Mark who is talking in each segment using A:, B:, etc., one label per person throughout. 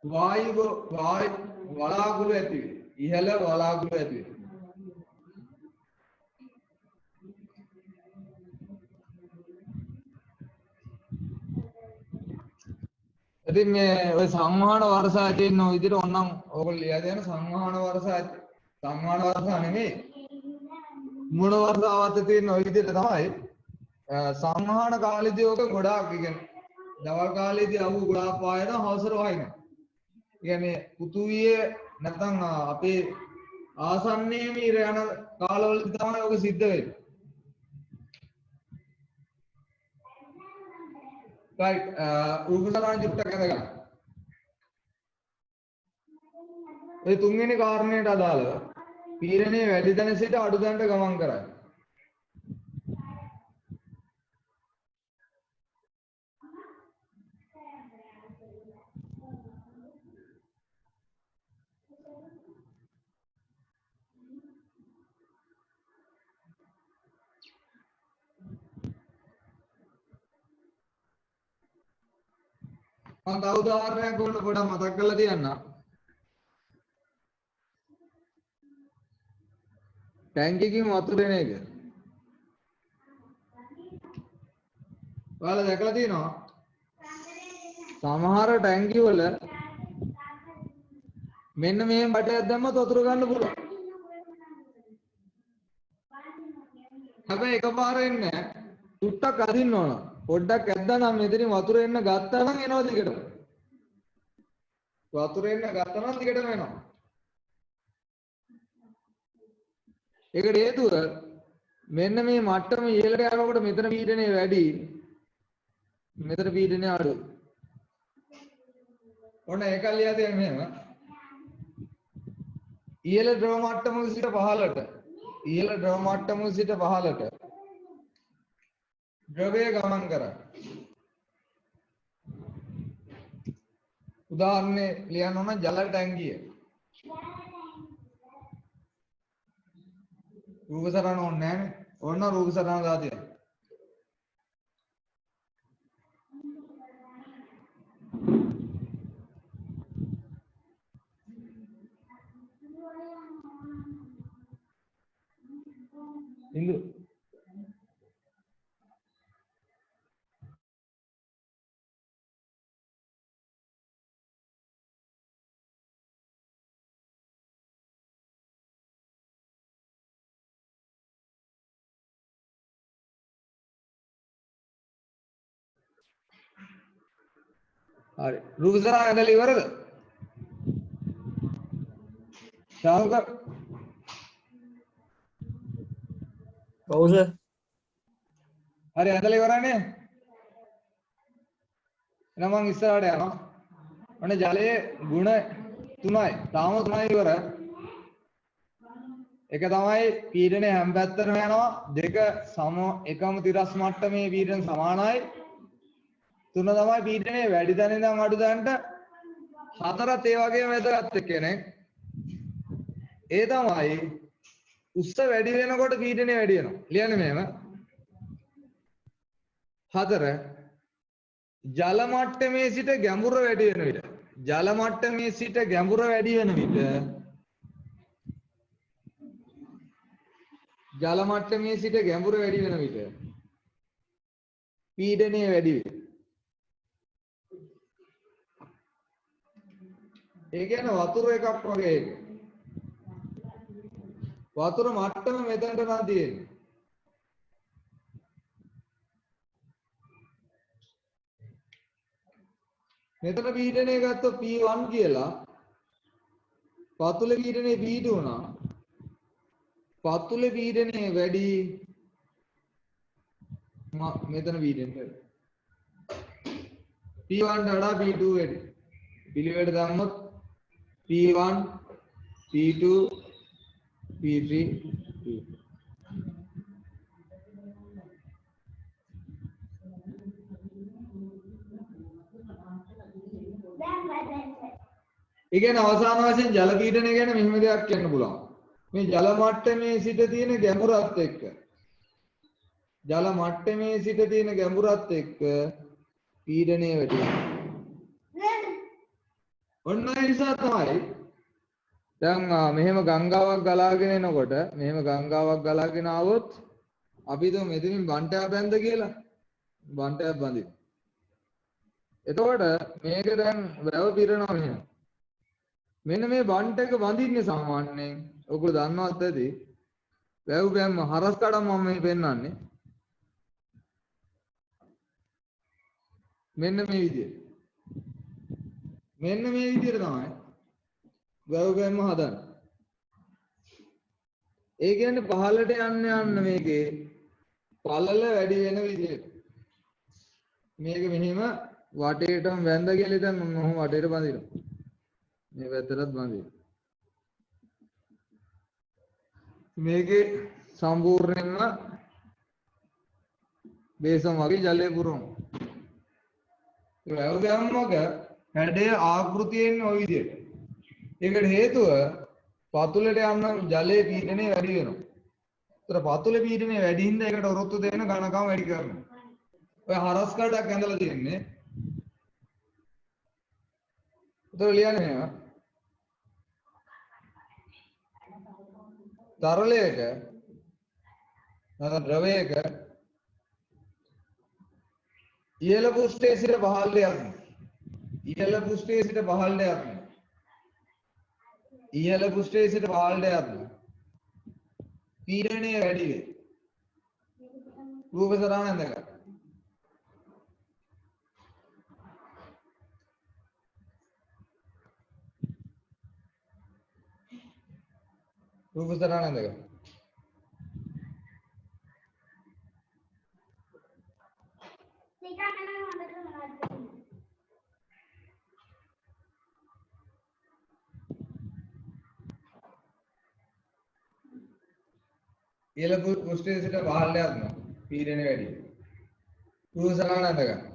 A: වායු වලාකුළු ඇති වේ. ඉහළ වලාකුළු ඇති වේ. ඉතින් මේ ඔය සංවහන වර්ෂා ඇතිවෙන ඔය විදිහට ඕනනම් ඕගොල්ලෝ ලියා දෙන සංවහන වර්ෂා ඇති. සංවහන වර්ෂා නෙමෙයි. මුණ වර්ෂාවත් තියෙන ඔය විදිහට තමයි සංවහන කාලෙදී ඔක ගොඩාක් කියන්නේ දවල් කාලේදී අවු ගොඩාක් පායන හවසට වහිනවා. කියන්නේ පුතුවිය නැත්නම් අපේ ආසන්නයේ මිර යන කාලවලදී තමයි ඔක සිද්ධ වෙන්නේ. right රූපසරණ චුට්ටක් අරගන්න. ඒ තුන්වෙනි කාරණයට අදාළව පීඩනයේ වැඩි තැන සිට අඩු තැනට ගමන් කරයි. මම තව උදාහරණයක් ඔන්න පොඩ්ඩක් මතක් කරලා තියන්න. ටැංකියකින් වතුර එන එක. ඔයාලා දැකලා තියෙනවා? සමහර ටැංකිය වල මෙන්න මේ බටයක් දැම්මත් වතුර ගන්න පුළුවන්. හැබැයි එකපාර එන්නේ නැහැ. ටුට්ටක් අදින්න ඕන. පොඩ්ඩක් ඇද්දා නම් මෙතනින් වතුර එන්න ගත්තා නම් එනවා දිගටම. වතුර එන්න ගත්තා නම් දිගටම එනවා. ඒකට හේතුව මෙන්න මේ මට්ටම ඉහළට යනකොට මෙතන පීඩනය වැඩි. මෙතන පීඩනය අඩුයි. ඔන්න ඒක ලියා දෙන්න මෙහෙම. ඉහළ ද්‍රව මට්ටමක සිට පහළට ඉහළ ද්‍රව මට්ටමක සිට පහළට ද්‍රවය ගමන් කරයි. උදාහරණේ ලියන්න ඕන ජල ටැංකිය. රූප සරණ ඕනේ නැහැ. ඕන රූප සරණ දාලා තියෙනවා. ඉන්දු හරි රූප සරණ ඇදලා ඉවරද? ශාවක
B: ඔව් සර්.
A: හරි ඇදලා ඉවරනේ. එහෙනම් මම ඉස්සරහට යනවා. ඔන්න ජලයේ ගුණ තුනයි. තාම තුනයි ඉවර. එක තමයි පීඩනය හැම පැත්තටම යනවා. දෙක එකම තිරස් මට්ටමේ පීඩන සමානයි. තුන තමයි පීඩනයේ වැඩි තැන ඉඳන් අඩු තැනට. හතරත් ඒ වගේම වැදගත් කෙනෙක්. ඒ තමයි උස්ස වැඩි වෙනකොට පීඩනය වැඩි වෙනවා. ලියන්නේ මෙහෙම. 4 ජල මට්ටමේ සිට ගැඹුර වැඩි වෙන විට ජල මට්ටමේ සිට ගැඹුර වැඩි වෙන විට ජල මට්ටමේ සිට ගැඹුර වැඩි වෙන විට පීඩනය වැඩි වේ. ඒ කියන්නේ වතුර එකක් වගේ එක. වතුර මට්ටම මෙතනට නම් තියෙන්නේ. මෙතන පීඩනය ගත්තොත් P1 කියලා පතුලේ පීඩනය P2 වුණා. පතුලේ පීඩනය වැඩි මෙතන පීඩනය වැඩි. P1 වඩා P2 වැඩි. පිළිවෙලට දැම්මොත් P1 P2 P3 P4. ඒ කියන්නේ අවසාන වශයෙන් ජල පීඩනය ගැන මෙහෙම දෙයක් කියන්න පුළුවන්. මේ ජල මට්ටමේ සිට තියෙන ගැඹුරත් එක්ක ජල මට්ටමේ සිට තියෙන ගැඹුරත් එක්ක පීඩනය වැඩි වෙනවා. ඔන්න ඒ නිසා තමයි දැන් මෙහෙම ගංගාවක් ගලාගෙන එනකොට මෙහෙම ගංගාවක් ගලාගෙන ආවොත් අපි તો මෙතනින් බන්ටයක් බැන්ද කියලා බන්ටයක් බඳින. එතකොට මේක දැන් වැව පිරෙනවා මෙහෙම. මෙන්න මේ බන්ට එක බඳින්නේ සාමාන්‍යයෙන් ඔයගොල්ලෝ දන්නවත් ඇති. වැව බැම්ම හරස් කඩම් මම මේ පෙන්නන්නේ. මෙන්න මේ විදියට. මෙන්න මේ විදියට තමයි වැව බැම්ම හදන්නේ. ඒ කියන්නේ පහළට යන්න මේකේ පළල වැඩි වෙන විදියට. මේක මෙහිම වටේටම වැඳ කියලා දැන් මොහොම වටේට බඳිනවා. මේ පැත්තටත් බඳිනවා. මේකේ සම්පූර්ණයෙන්ම බේසම් වගේ ජලය පුරවනවා. ඒ වැව බැම්මක හැඩය ආකෘතියෙන් ওই විදියට. ඒකට හේතුව පතුලට යන ජලයේ පීඩනය වැඩි වෙනවා. ඒතර පතුලේ පීඩනය වැඩි හින්දා ඒකට ඔරොත්තු දෙන ඝනකම වැඩි කරනවා. ඔය හරස් කඩක් ඇඳලා තියෙන්නේ. ඒතර ලියන්නේ මේවා. තරලයක නැත්නම් ද්‍රවයක ඉහළ පෘෂ්ඨයේ සිට පහළට යන්න. ඉහළ පෘෂ්ඨයේ සිට පහළට යන්න. ඉහළ පෘෂ්ඨයේ සිට පහළට යන්න. පීඩනය වැඩි වේ. රූප සරණ ඇඳගන්න. රූප සරණ ඇඳගන්න. ඉහළ පෘෂ්ඨයේ සිට පහළට යන්න. පීඩනය වැඩි. රූප සරණ ඇඳගන්න.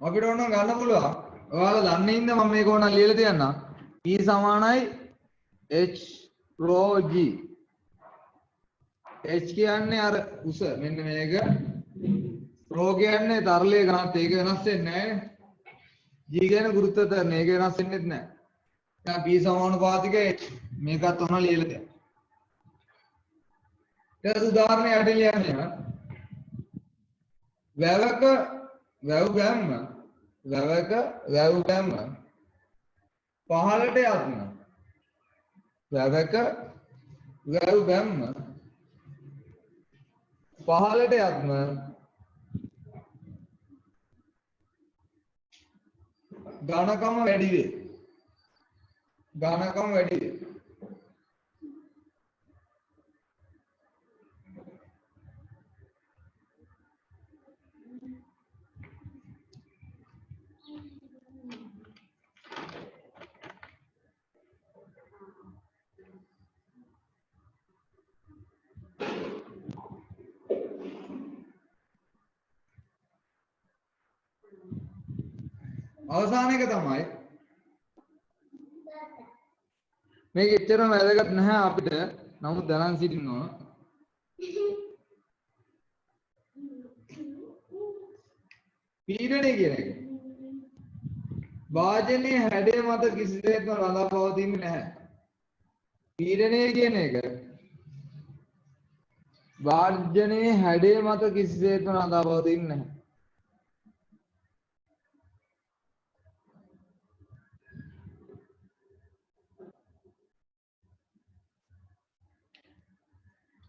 A: අපිට ඕන ගන්න පුළුවන්. ඔයාලා දන්නේ ඉන්න මම මේක ඕන ලියලා තියන්නම්. E සමානයි h rho g. h කියන්නේ අර උස මෙන්න මේක. rho කියන්නේ තරලයේ ඝනත්වය. ඒක වෙනස් වෙන්නේ නැහැ. g කියන්නේ ගුරුත්වාකර්ෂණය. ඒක වෙනස් වෙන්නේ නැහැ. දැන් p සමානුපාතික h මේකත් ඕන ලියලා තියන්න. ඊට උදාහරණයක් ලියන්නේ. වැවක වැව් බැම්ම වැවක වැව් බැම්ම පහළට යන්න. වැවක වැව් බැම්ම පහළට යන්න. ඝනකම වැඩි වේ. ඝනකම වැඩි වේ. අවසාන එක තමයි මේක එච්චරම වැදගත් නැහැ අපිට. නමුත් දැනන් සිටින්න ඕන. පීඩනය කියන එක වාජනයේ හැඩය මත කිසිසේත්ම රඳා පවතින්නේ නැහැ. පීඩනය කියන එක වාජනයේ හැඩය මත කිසිසේත්ම රඳා පවතින්නේ නැහැ.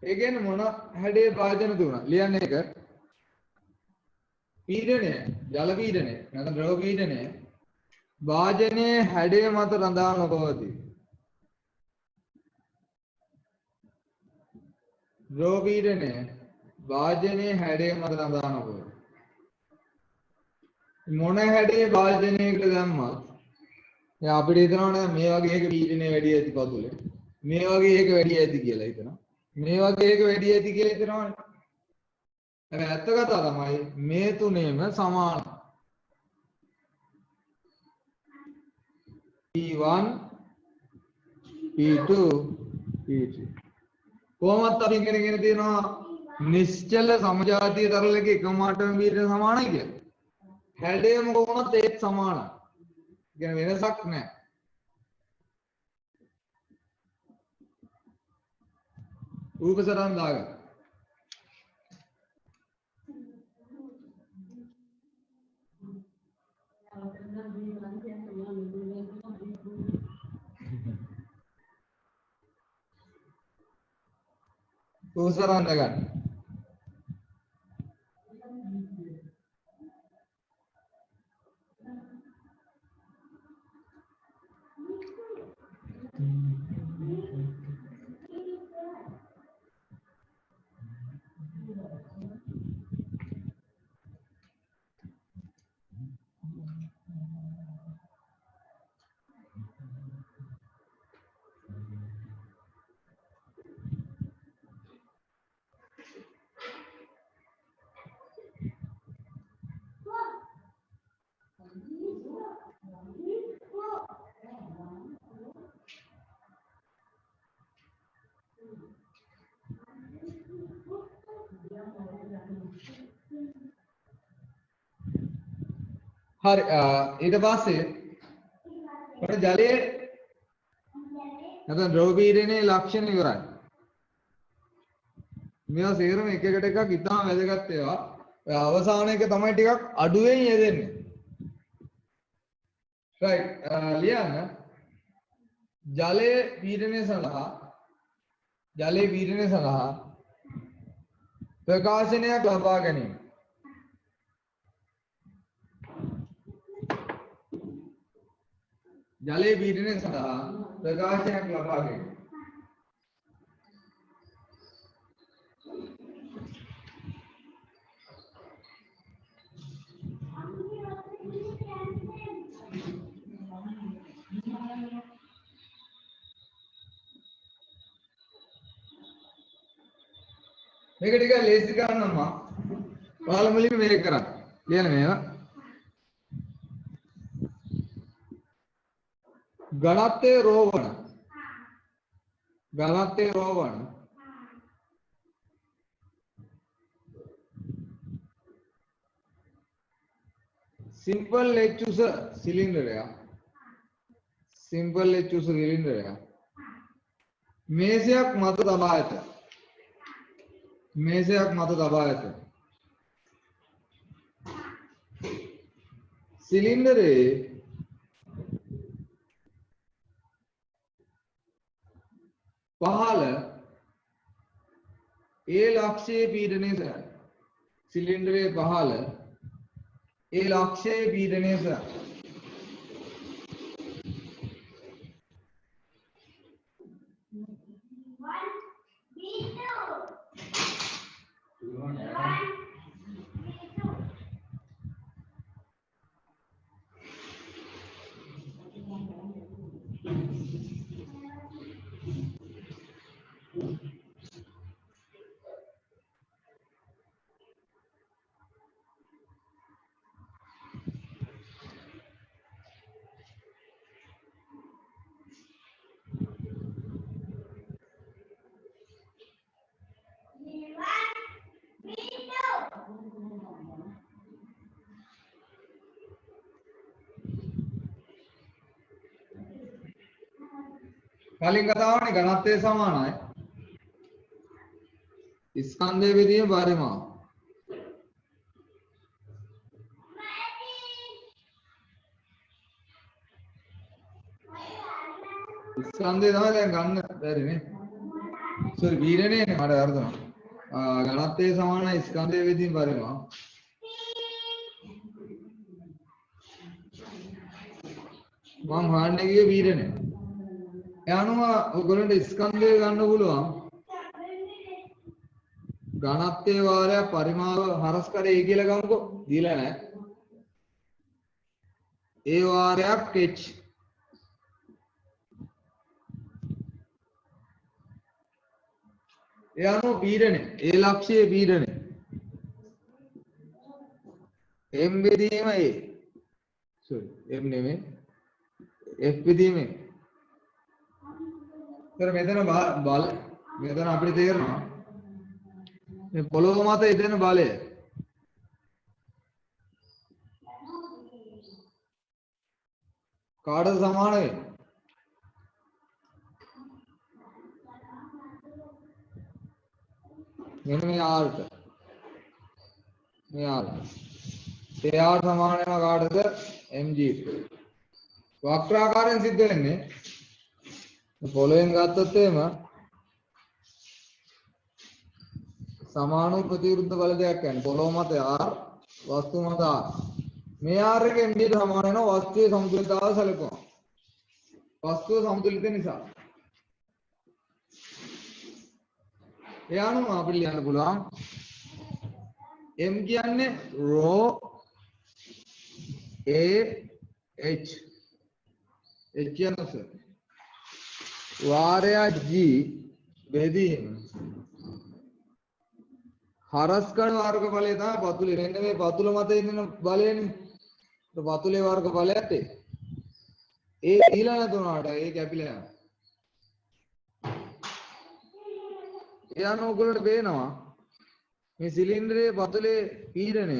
A: ඒ කියන්නේ මොන හැඩේ වාජන දුණා ලියන්න එක පීඩනය ජල පීඩනය නැත්නම් ද්‍රව පීඩනය වාජනයේ හැඩය මත රඳා නොපවතී. ද්‍රව පීඩනය වාජනයේ හැඩය මත රඳා නොපවතී. මොන හැඩේ වාජනයකට දැම්මත් දැන් අපිට හිතනවනේ මේ වගේ එක පීඩනය වැඩි ඇති පතුලේ මේ වගේ එක වැඩි ඇති කියලා හිතනවා. මේ වගේ එක වැඩි ඇති කියලා හිතනවනේ. හැබැයි ඇත්ත කතාව තමයි මේ තුනේම සමානයි. P1 P2 P3 කොහොමත් අපි ඉගෙනගෙන තියෙනවා නිශ්චල සමජාතීය තරලක එකම ආටම පීඩනය සමානයි කියලා. හැඩය මොකක් වුණත් ඒත් සමානයි. කියන්නේ වෙනසක් නැහැ. රූප සටහන් දාගන්න. රූප සටහන් දාගන්න. හරි ඊට පස්සේ ඔන්න ජලයේ නැත්නම් ද්‍රව පීඩනයේ ලක්ෂණ ඉවරයි. මේවා සේරම එක එකට එකක් ඉතාම වැදගත් ඒවා. ඔය අවසාන එක තමයි ටිකක් අඩුවෙන් යෙදෙන්නේ. right ලියන්න ජලයේ පීඩනය සඳහා ප්‍රකාශනයක් ලබා ගැනීම. ජලයේ පීඩනය සඳහා ප්‍රකාශනයක් ලබා ගැනීම. මේක ටිකක් ලේසි කරන්න මම ඔයාලා මුලින්ම මේක කරන්න. ලියන්න මේවා. ඝනත්වයේ රෝවණ සිම්පල් HUස සිලින්ඩරයක් මේසයක් මත තබා ඇත. සිලින්ඩරේ පහළ ඒ ලක්ෂයේ පීඩනය සහ සිලින්ඩරේ පහළ ඒ ලක්ෂයේ පීඩනය සහ කලින් කතාවනේ ඝනත්වය සමානයි ස්කන්ධයේ විදිහේ පරිමාව. ස්කන්ධය තමයි දැන් ගන්න බැරි නේ. සෝරි පීඩනයනේ මට අර්ථන. ඝනත්වයේ සමානයි ස්කන්ධයේ විදිහේ පරිමාව. මම හොයන්නේ ගියේ පීඩනය. යනුව ඔයගොල්ලන්ට ස්කන්ධය ගන්න පුළුවන් ඝනත්වයේ වාරයක් පරිමාව හරස් කරේ කියලා ගමුකෝ දීලා නැහැ ඒ වාරයක් h යනුව පීඩනය ඒ ලක්ෂයේ පීඩනය m බෙදීම a sorry m නෙමෙයි F විදීමේ. ඒතර මෙතන බල මෙතන අපිට තේරෙනවා මේ පොළොව මත එදෙන බලය කාටද සමාන වෙන්නේ? මෙන්න මේ R ට. මේ R. ඒ R සමාන වෙනවා කාටද? mg ට. වක්‍රාකාරයෙන් සිද්ධ වෙන්නේ පොළොවෙන් ගත්තොත් එහෙම සමාන ප්‍රතිවිරුද්ධ බල දෙයක් යන්නේ. පොළොව මත R වස්තුව මත R. මේ R එක mg ට සමාන වෙනවා වස්තුවේ සමතුලිතතාවය සැලකුවා. වස්තුව සමතුලිත නිසා. ඒ අනුව අපිට ලියන්න පුළුවන් m කියන්නේ rho a h කියන්නේ වාරය g බෙදීම හරස්කඩ වර්ග බලය තමයි පතුලේ. මෙන්න මේ පතුල මත ඉන්න බලයනේ. පතුලේ වර්ග බලයත් ඒ ඊළඟ තුනට ඒ කැපිලා යනවා. ඒ අනුව ඔයගොල්ලන්ට පේනවා මේ සිලින්ඩරයේ පතුලේ පීඩනය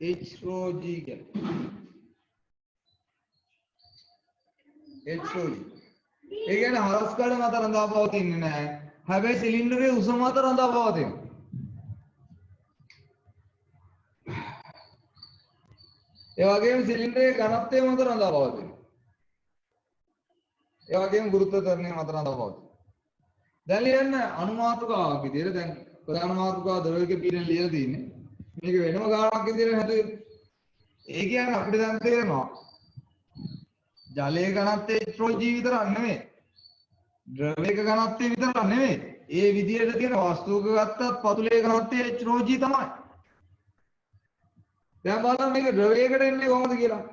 A: h rho g කියන්නේ. h rho g. ඒ කියන්නේ හරස්කඩ මත රඳා පවතින්නේ නැහැ. හැබැයි සිලින්ඩරයේ උස මත රඳා පවතිනවා. ඒ වගේම සිලින්ඩරයේ ඝනත්වය මත රඳා පවතිනවා. ඒ වගේම ගුරුත්වාකර්ෂණය මත රඳා පවතිනවා. දැන් ලියන්න අනුමාතෘකාවක් විදිහට දැන් ප්‍රධාන මාතෘකාව ද්‍රවයක පීඩනය ලියලා තියෙන්නේ. මේක වෙනම ගානක් විදිහට හැදුවේ. ඒ කියන්නේ අපිට දැන් තේරෙනවා ජලයේ ඝනත්වය h rho g විතරක් නෙමෙයි. ද්‍රවයක ඝනත්වය විතරක් නෙමෙයි. ඒ විදිහට තියෙන වස්තුවක ගත්තත් පතුලේ ඝනත්වය h rho g තමයි. දැන් බලන්න මේක ද්‍රවයකට එන්නේ කොහොමද කියලා.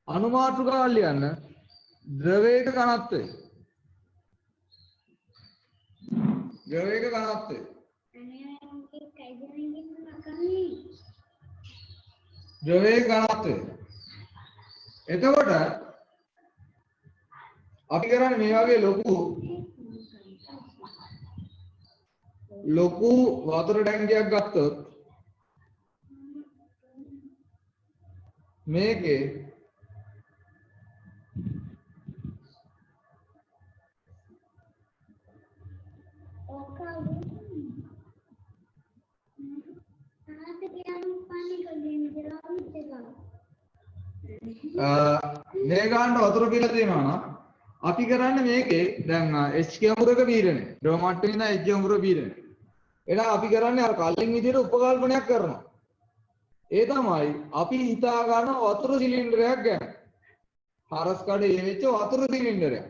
A: අනුමාතෘකාව ලියන්න ද්‍රවයක ඝනත්වය. ද්‍රවයක ඝනත්වය. ද්‍රවයක ඝනත්වය. එතකොට අපි කරන්නේ මේ වගේ ලොකු වතුර ටැංකියක් ගත්තොත් මේකේ මේ ගන්න වතුර පිළ තියෙනවා නම් අපි කරන්නේ මේකේ දැන් H ගැඹුරක පීඩනය ද්‍රව මට්ටමේ ඉඳන් H ගැඹුර පීඩනය. එහෙනම් අපි කරන්නේ අර කලින් විදිහට උපකල්පනයක් කරනවා. ඒ තමයි අපි හිතා ගන්න වතුර සිලින්ඩරයක් ගන්න. හරස් කඩේ වෙච්ච වතුර සිලින්ඩරයක්.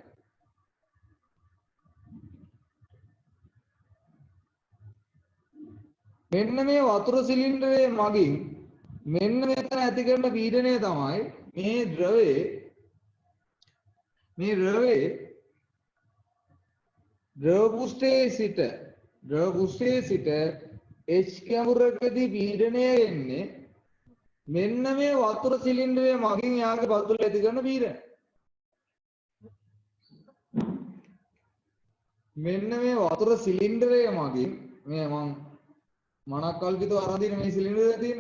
A: මෙන්න මේ වතුර සිලින්ඩරයේ මගින් මෙන්න මෙතන ඇති කරන පීඩනය තමයි මේ ද්‍රවයේ ද්‍රව පෘෂ්ඨයේ සිට H ගැඹුරකදී පීඩනය එන්නේ මෙන්න මේ වතුර සිලින්ඩරයේ මගින් යාගේ පතුල ඇති කරන පීඩනය. මෙන්න මේ වතුර සිලින්ඩරයේ මගින් මේ මම මනක්කල්පිතව අරන් දින මේ සිලින්ඩරය තියෙන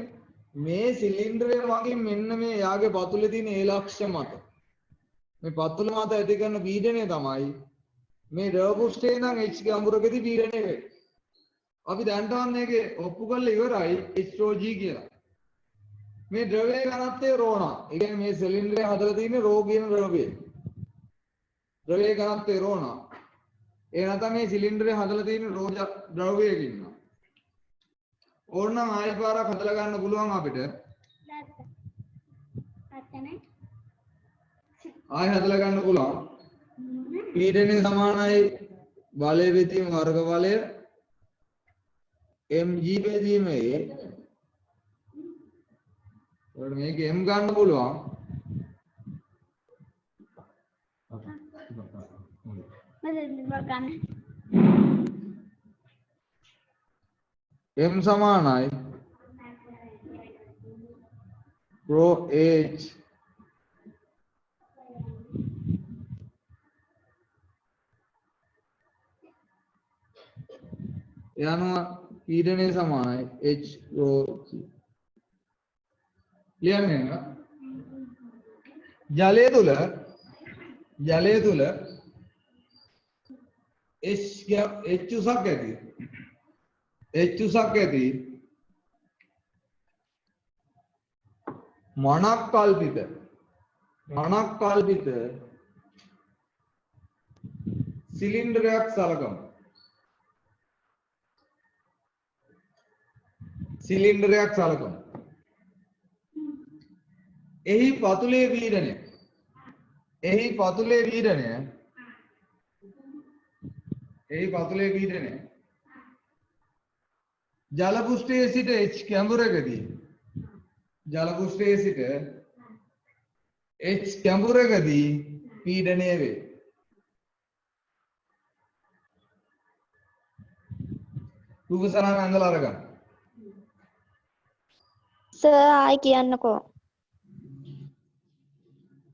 A: මේ සිලින්ඩරයේ මගින් මෙන්න මේ යාගේ පතුලේ තියෙන ඒ ලක්ෂ්‍ය මත මේ පතුල මත ඇති කරන පීඩනය තමයි මේ ද්‍රව පෘෂ්ඨයේ ඉඳන් H ගැඹුරකදී පීඩනය වෙන්නේ. අපි දැනටම මේකේ ඔප්පු කරලා ඉවරයි h rho g කියලා. මේ ද්‍රවයේ ඝනත්වය රෝනා. ඒ කියන්නේ මේ සිලින්ඩරය හදලා තියෙන්නේ රෝ කියන ද්‍රවය. ද්‍රවයේ ඝනත්වය රෝනා. ඒ නැත්නම් මේ සිලින්ඩරය හදලා තියෙන්නේ රෝ ද්‍රවයකින්. ඕනනම් ආයෙ පාරක් හදලා ගන්න පුළුවන් අපිට. ආයෙ හදලා ගන්න පුළුවන්. පීඩනය සමානයි බලය බෙදීම වර්ග බලය mg බෙදීමේ ඔයාලට මේක m ගන්න පුළුවන්. m සමානයි rho h යනවා පීඩනය සමානයි h rho g. ලියන්නේ නේද? ජලය තුල h උසක් ඇති මනක් කල්පිත සිලින්ඩරයක් සලකමු. එහි පතුලේ පීඩනය ජල පෘෂ්ඨයේ සිට h කැඹුරකදී පීඩනය වේ. රූපසරණ ඇඳලා අරගන්න.
C: සර් ආයි කියන්නකෝ.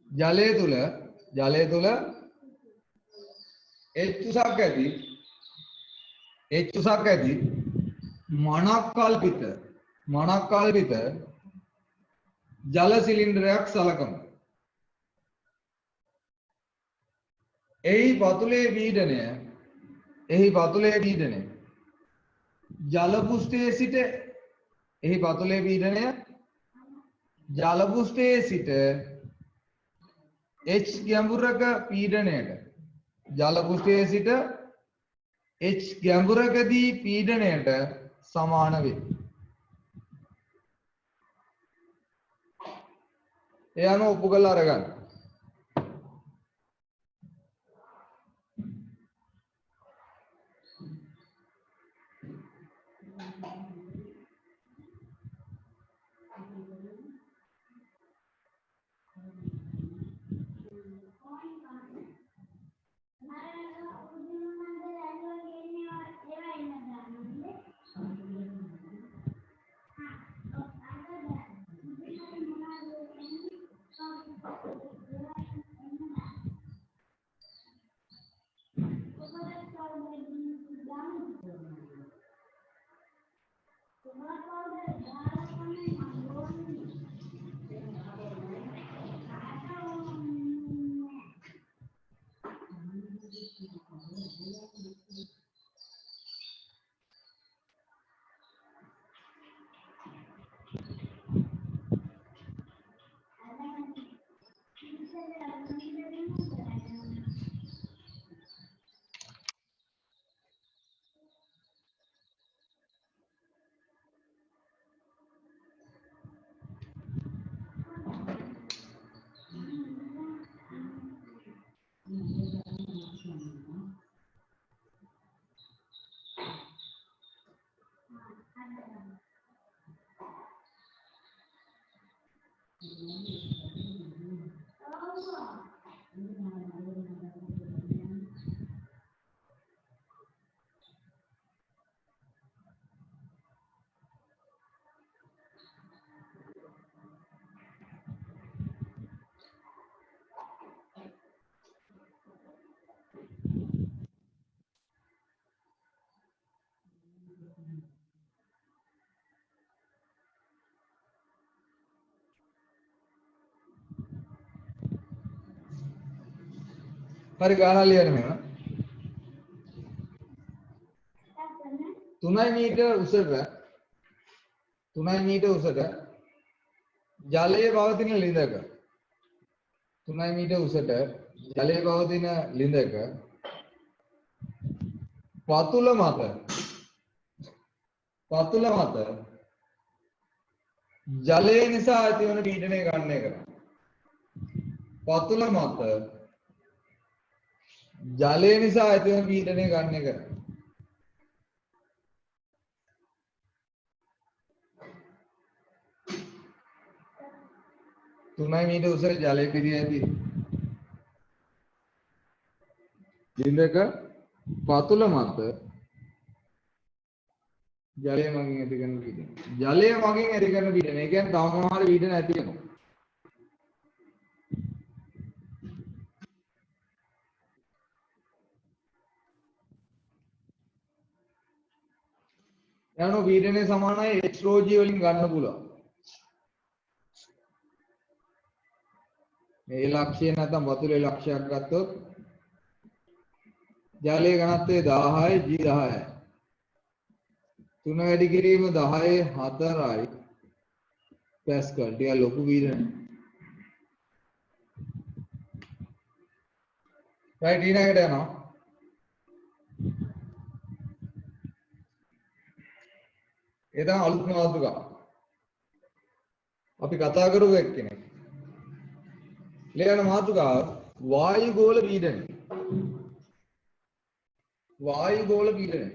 A: ජලය තුල h උසක් ඇති මනක් කල්පිත ජල සිලින්ඩරයක් සලකමු. එහි පතුලේ පීඩනය ජල පෘෂ්ඨයේ සිට h ගැඹුරක පීඩනයට සමාන වේ. ඒ අනුව ඔප්පු කරලා අරගන්න. හරි ගානක් ලියන්න මෙහෙම 3 මීටර උසට ජලයේ පවතින ලිඳක 3 මීටර උසට ජලයේ පවතින ලිඳක පතුල මත ජලය නිසා ඇතිවන පීඩනය ගණනය කරන්න. පතුල මත ජලය නිසා ඇතිවන පීඩනය ගණනය කරන්න. තුනයි මීටර උස ජලය පිරී ඇති ලිඳක පතුල මත ජලය මගින් ඇති කරන පීඩනය. ඒ කියන්නේ තව සමහර පීඩන ඇති වෙනවා. යන පීඩනය සමානයි h rho g වලින් ගන්න පුළුවන්. මේ ලක්ෂය නැත්නම් වතුරේ ලක්ෂයක් ගත්තොත් ජලයේ ඝනත්වය 10යි g 10යි. 3 වැඩි කිරීම 10 4යි පැස්කල්. ටික ලොකු පීඩනය. right ඊළඟට යනවා. ඒ තමයි අලුත් මාතෘකාව. අපි කතා කරපු එක්කෙනෙක්. ඊළඟ මාතෘකාව වායු ගෝල පීඩනය. වායු ගෝල පීඩනය.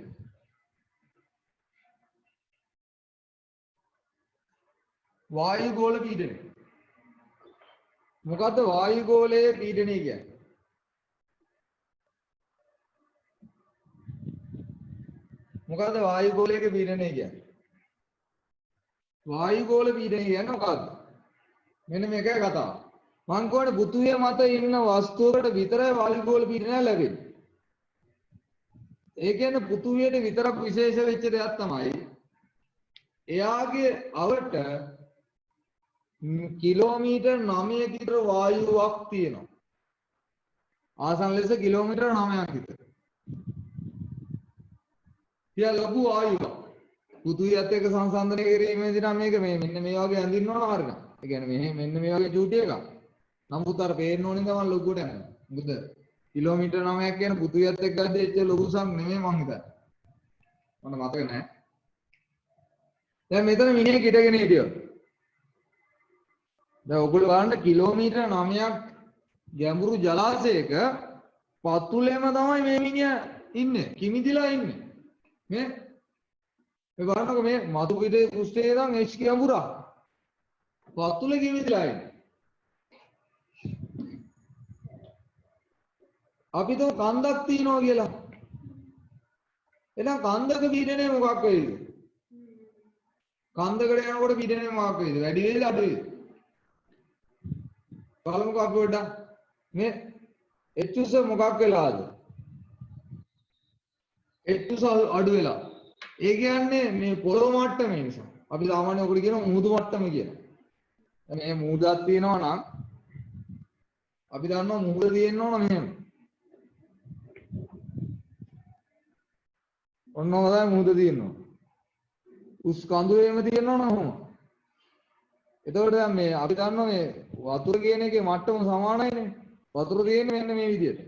A: වායු ගෝල පීඩනය. මොකද්ද වායු ගෝලයේ පීඩනය කියන්නේ? මොකද්ද වායු ගෝලයක පීඩනය කියන්නේ? වායු ගෝල පීඩනය කියන්නේ මොකද්ද? මෙන්න මේකයි කතාව. මං කියවනේ පෘථුවිය මත ඉන්න වස්තුවකට විතරයි වායු ගෝල පීඩනය ලැබෙන්නේ. ඒ කියන්නේ පෘථුවියට විතරක් විශේෂ වෙච්ච දෙයක් තමයි එයාගේ අවට කිලෝමීටර් 9ක විතර වායුවක් තියෙනවා. ආසන්න ලෙස කිලෝමීටර් 9ක් විතර. තියා ලොකු වායුවක්. පෘථුවියත් එක්ක සංසන්දනය කිරීමේදී නම් මේක මෙන්න මේ වගේ ඇඳින්න ඕන හරියට. ඒ කියන්නේ මෙන්න මේ වගේ චූටි එකක්. නමුත් අර පේන්න ඕනේ තමයි ලොකුට යනවා. මොකද කිලෝමීටර් 9ක් කියන පෘථුවියත් එක්ක ගද්දී එච්චර ලොකු සං නෙමෙයි මං හිතන්නේ. මට මතක නැහැ. දැන් මෙතන මිනිහෙක් හිටගෙන හිටියොත්. දැන් ඔයගොල්ලෝ බලන්න කිලෝමීටර් 9ක් ගැඹුරු ජලාශයක පතුලෙම තමයි මේ මිනිහා ඉන්නේ. කිමිදිලා ඉන්නේ. මේ බලන්නකො මේ මතු පිටේ කුෂ්ඨයේ නම් h ගැඹුරක්. පතුලේ කිමිදිලා ඉන්නේ. අපි તો කන්දක් තියනවා කියලා. එහෙනම් කන්දක පීඩනය මොකක් වෙයිද? කන්දකට යනකොට පීඩනය මොකක් වෙයිද? වැඩි වෙයිද අඩු වෙයිද? බලමුකෝ අපි පොඩ්ඩක්. මේ H මොකක් වෙලාද? H අඩු වෙලා. ඒ කියන්නේ මේ පොළොව මට්ටමේ නිසා. අපි සාමාන්‍යයෙන් ඔකට කියනවා මුහුදු මට්ටම කියලා. මේ මුහුදක් තියෙනවා නම් අපි දන්නවා මුහුද තියෙන්න ඕන මෙහෙම. ඔන්න ඔතන මුහුද තියෙනවා. උස් කඳුරේම තියෙනවා නම් කොහොම? එතකොට දැන් මේ අපි දන්නවා මේ වතුර කියන එකේ මට්ටම සමානයිනේ. වතුර තියෙන්නේ මෙන්න මේ විදිහට.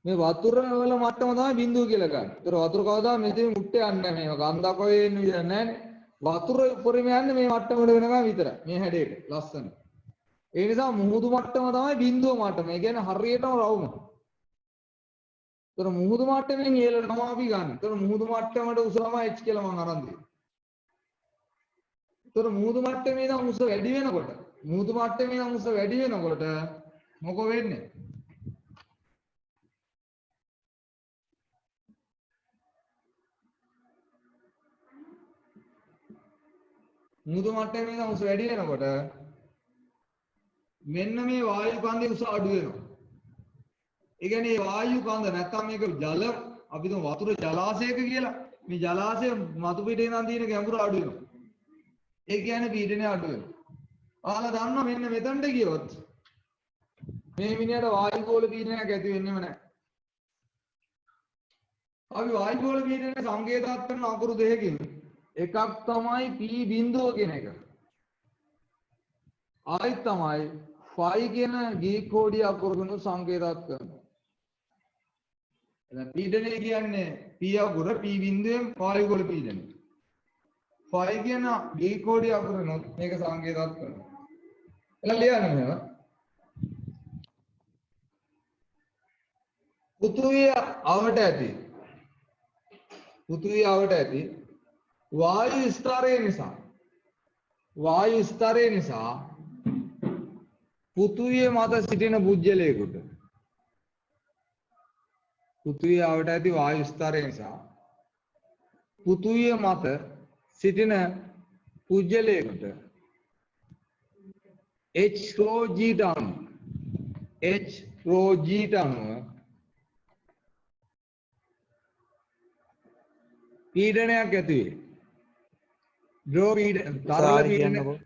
A: මේ වතුර වල මට්ටම තමයි බිඳුව කියලා ගන්න. ඒතර වතුර කවදා මෙතන මුට්ටේ යන්නේ නැහැ. මේක කන්දක් වගේ එන්න විදිහක් නැහැනේ. වතුර උඩරිම යන්නේ මේ මට්ටමට වෙනකන් විතරයි. මේ හැඩයට ලස්සන. ඒ නිසා මුහුදු මට්ටම තමයි බිඳුව මට්ටම. ඒ කියන්නේ හරියටම රවුම. ඒතර මුහුදු මට්ටමෙන් ඉහළට තමයි අපි ගන්න. ඒතර මුහුදු මට්ටමට උස තමයි h කියලා මම අරන් දෙන්නේ. ඒතර මුහුදු මට්ටමේ ඉඳන් උස වැඩි වෙනකොට මුහුදු මට්ටමේ ඉඳන් උස වැඩි වෙනකොට මොකෝ වෙන්නේ? මුහුදු මට්ටමේ ඉඳන් උස වැඩි වෙනකොට මෙන්න මේ වායු කන්දේ උස අඩු වෙනවා. ඒ කියන්නේ වායු කන්ද නැත්තම් මේක ජල අපි තුන් වතුර ජලාශයක කියලා. මේ ජලාශය මතු පිටේ ඉඳන් තියෙන ගැඹුර අඩු වෙනවා. ඒ කියන්නේ පීඩනය අඩු වෙනවා. ඔයාලා දන්නවා මෙන්න මෙතනට ගියොත් මේ මිනිහට වායු ගෝල පීඩනයක් ඇති වෙන්නේම නැහැ. අපි වායු ගෝල පීඩනයේ සංකේතවත් කරන අකුරු දෙකකින් එකක් තමයි P බිඳුව කියන එක. ආයිත් තමයි ෆයි කියන ග්‍රීක කෝඩිය අකුරකින් සංකේතවත් කරනවා. එහෙනම් පීඩනය කියන්නේ P අකුර P බිඳුවෙන් වායු ගෝල පීඩනය. ෆයි කියන ග්‍රීක කෝඩිය අකුරකින් මේක සංකේතවත් කරනවා. එලා ලියන්න මෙහෙම. පෘථුවිය අවට ඇති වායු ස්තරය නිසා පෘථුවිය මත සිටින පුජ්‍යලයකට පෘථුවිය අවට ඇති වායු ස්තරය නිසා පෘථුවිය මත සිටින පුජ්‍යලයකට H rho g අණුව පීඩනයක් ඇති වේ. ද්‍රව පීඩන
B: සර්
A: තරල
B: ආයි
A: පීඩන
B: කියන්නකෝ.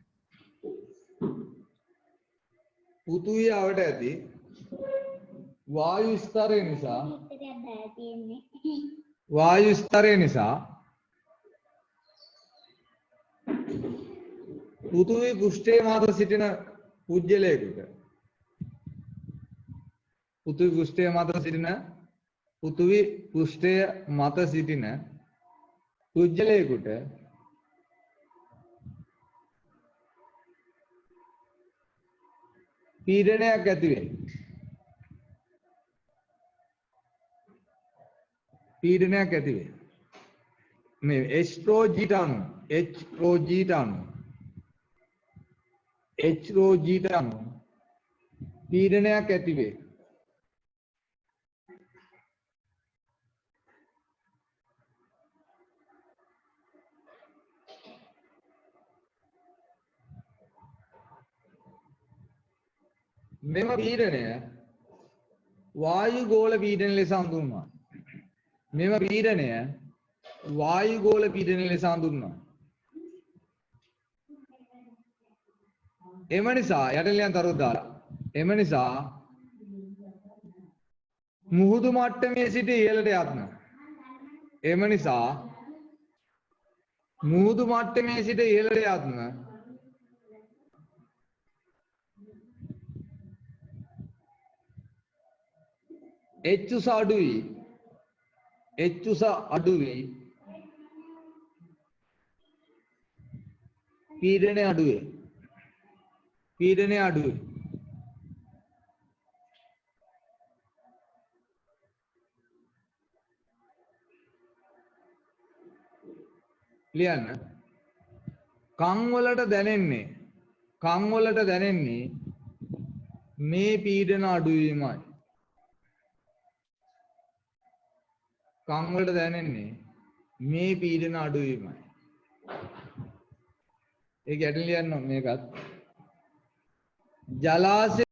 A: පෘථිවිය අවට ඇති වායු ස්තරය නිසා පෘථිවි පෘෂ්ඨයේ මත සිටින පුජ්‍යලයකට පෘථිවි පෘෂ්ඨයේ මත සිටින පුජ්‍යලයකට පීඩනයක් ඇති වේ. පීඩනයක් ඇති වේ. මේ H rho zeta අණු පීඩනයක් ඇති වේ. මෙම පීඩනය වායු ගෝල පීඩන ලෙස හඳුන්වනවා. එම නිසා යටලියන් තරුව දාලා එම නිසා මුහුදු මට්ටමේ සිට ඉහළට යත්ම H උස අඩු වී පීඩනය අඩු වේ. ලියන්න. කන් වලට දැනෙන්නේ මේ පීඩන අඩුවීමයි. ඒක යටින් ලියන්න මේකත්. ජලාශය